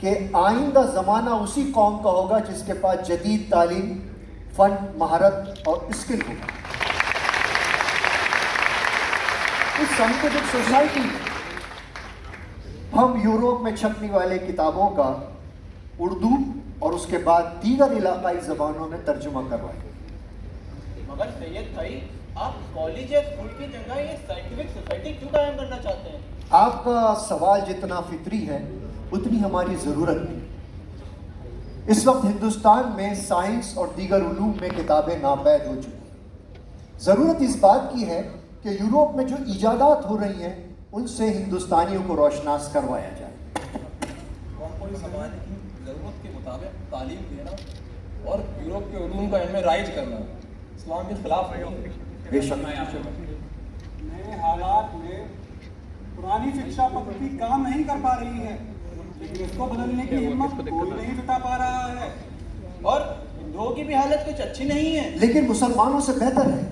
کہ آئندہ زمانہ اسی قوم کا ہوگا جس کے پاس جدید تعلیم، فن، مہارت اور اسکل ہوگا. اس سائنٹیفک سوسائٹی میں ہم یوروپ میں چھپنے والے کتابوں کا اردو اور اس کے بعد دیگر علاقائی زبانوں میں ترجمہ کروائیں. مگر سید بھائی، آپ کالج یا اسکول کی جگہ یہ سائنٹیفک سوسائٹی کیوں قائم کرنا چاہتے ہیں؟ آپ کا سوال جتنا فطری ہے اتنی ہماری ضرورت بھی. اس وقت ہندوستان میں سائنس اور دیگر علوم میں کتابیں ناپید ہو چکی ہیں. ضرورت اس بات کی ہے کہ یوروپ میں جو ایجادات ہو رہی ہیں ان سے ہندوستانیوں کو روشناس کروایا جائے. قوم کو سماج کی ضرورت کے مطابق تعلیم دینا اور یوروپ کے علوم کا علم رائج کرنا اسلام کے خلاف ہے. بے شک نئے حالات میں پرانی شکشا پدھتی کام نہیں کر پا رہی ہے، لیکن اس کو بدلنے کی ہمت کوئی نہیں جٹا پا رہا ہے. اور ہندوؤں کی بھی حالت کچھ اچھی نہیں ہے. لیکن مسلمانوں سے بہتر ہے.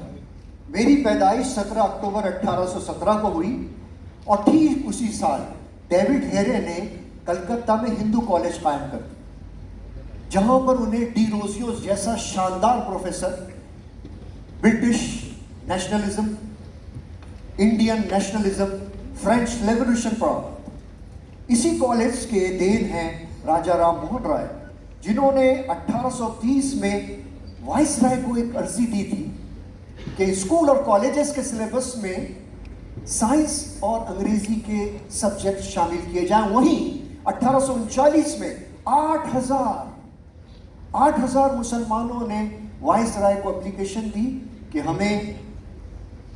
میری پیدائش 17 اکتوبر 1817 کو ہوئی اور ٹھیک اسی سال ڈیوڈ ہیرے نے کلکتہ میں ہندو کالج قائم کر دی، جہاں پر انہیں ڈی روزیوس جیسا شاندار professor British nationalism, Indian nationalism, French revolution پڑھا. اسی کالج کے دین ہیں راجا رام موہن رائے، جنہوں نے 1830 میں وائس رائے کو ایک عرضی دی تھی کہ اسکول اور کالجز کے سلیبس میں سائنس اور انگریزی کے سبجیکٹ شامل کیے جائیں. وہیں 1839 میں 8,000 مسلمانوں نے وائس رائے کو اپلیکیشن دی کہ ہمیں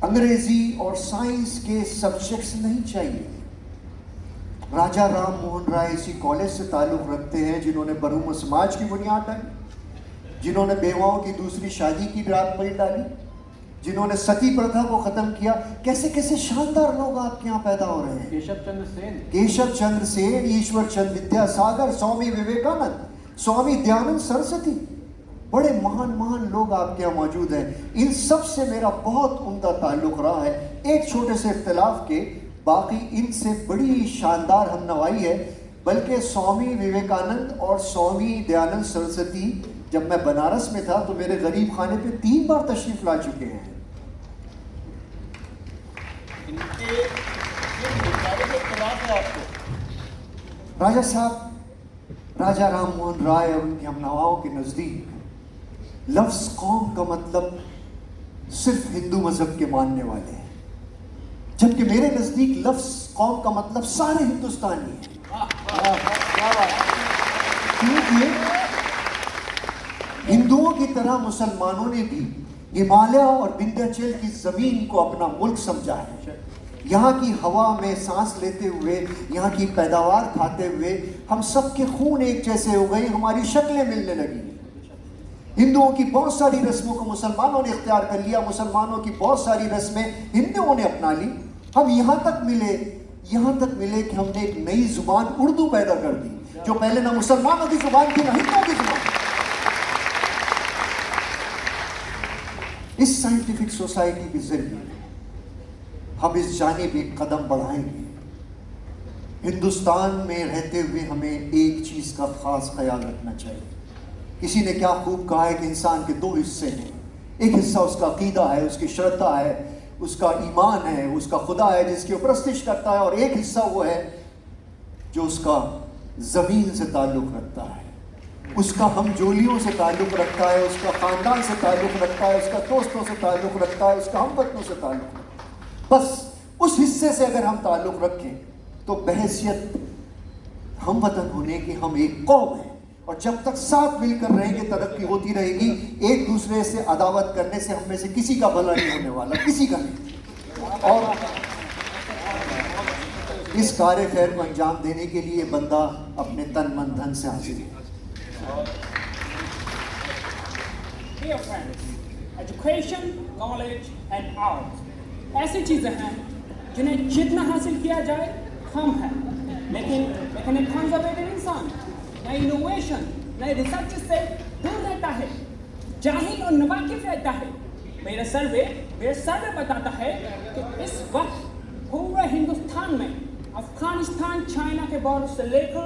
انگریزی اور سائنس کے سبجیکٹس نہیں چاہیے. راجا رام موہن رائے اسی کالج سے تعلق رکھتے ہیں جنہوں نے بروم سماج کی بنیاد ڈالی، جنہوں نے بیواؤں کی دوسری شادی کی رات پہ ڈالی، جنہوں نے ستی پرتھا کو ختم کیا. کیسے کیسے شاندار لوگ آپ کے یہاں پیدا ہو رہے ہیں. کیشو چندر سین، ایشور چند ودیا ساگر، سوامی وویکانند، سوامی دیانند سرسوتی، بڑے مہان لوگ آپ کے یہاں موجود ہیں. ان سب سے میرا بہت عمدہ تعلق رہا ہے، ایک چھوٹے سے اختلاف کے، باقی ان سے بڑی شاندار ہم نوائی ہے. بلکہ سوامی وویکانند اور سوامی دیانند سرسوتی جب میں بنارس میں تھا تو میرے غریب خانے پہ 3 بار تشریف لا چکے ہیں. راجا صاحب، راجا رام موہن رائے اور ان کے ہم نواؤں کے نزدیک لفظ قوم کا مطلب صرف ہندو مذہب کے ماننے والے ہیں، جبکہ میرے نزدیک لفظ قوم کا مطلب سارے ہندوستانی ہیں. کیونکہ ہندوؤں کی طرح مسلمانوں نے بھی ہمالیہ اور وندھیاچل کی زمین کو اپنا ملک سمجھا ہے. یہاں کی ہوا میں سانس لیتے ہوئے، یہاں کی پیداوار کھاتے ہوئے ہم سب کے خون ایک جیسے ہو گئے، ہماری شکلیں ملنے لگی. ہندوؤں کی بہت ساری رسموں کو مسلمانوں نے اختیار کر لیا، مسلمانوں کی بہت ساری رسمیں ہندوؤں نے اپنا لی. ہم یہاں تک ملے کہ ہم نے ایک نئی زبان اردو پیدا کر دی، جو پہلے نہ مسلمانوں کی زبان تھی نہ ہندوؤں کی زبان. اس سائنٹیفک سوسائٹی کے ذریعے ہم اس جانب ایک قدم بڑھائیں گے. ہندوستان میں رہتے ہوئے ہمیں ایک چیز کا خاص خیال رکھنا چاہیے. کسی نے کیا خوب کہا ہے کہ انسان کے 2 حصے ہیں. ایک حصہ اس کا عقیدہ ہے، اس کی شردھا ہے، اس کا ایمان ہے، اس کا خدا ہے جس کی وہ پرستش کرتا ہے، اور ایک حصہ وہ ہے جو اس کا زمین سے تعلق رکھتا ہے، اس کا ہم جولیوں سے تعلق رکھتا ہے، اس کا خاندان سے تعلق رکھتا ہے، اس کا دوستوں سے تعلق رکھتا ہے، اس کا ہم وطنوں سے تعلق رکھتا ہے. بس اس حصے سے اگر ہم تعلق رکھیں تو بحیثیت ہم وطن ہونے کی ہم ایک قوم ہیں، اور جب تک ساتھ مل کر رہیں گے ترقی ہوتی رہے گی. ایک دوسرے سے عداوت کرنے سے ہم میں سے کسی کا بھلا نہیں ہونے والا، کسی کا نہیں. اور اس کار خیر کو انجام دینے کے لیے بندہ اپنے تن من دھن سے حاضر ہے. Dear friends, education, knowledge and art ایسی چیزیں ہیں جنہیں جتنا حاصل کیا جائے کم ہے، لیکن ایک کنزرویٹو انسان نہ انوویشن نہ ریسرچ سے دور رہتا ہے، جاہل اور ناواقف رہتا ہے. میرا سروے بتاتا ہے کہ اس وقت پورے ہندوستان میں افغانستان چائنا کے بارڈر سے لے کر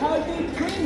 33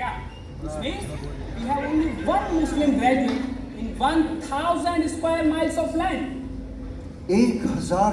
Yeah, this means we have only one Muslim graduate in 1,000 square miles of land. 1000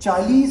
40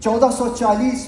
1440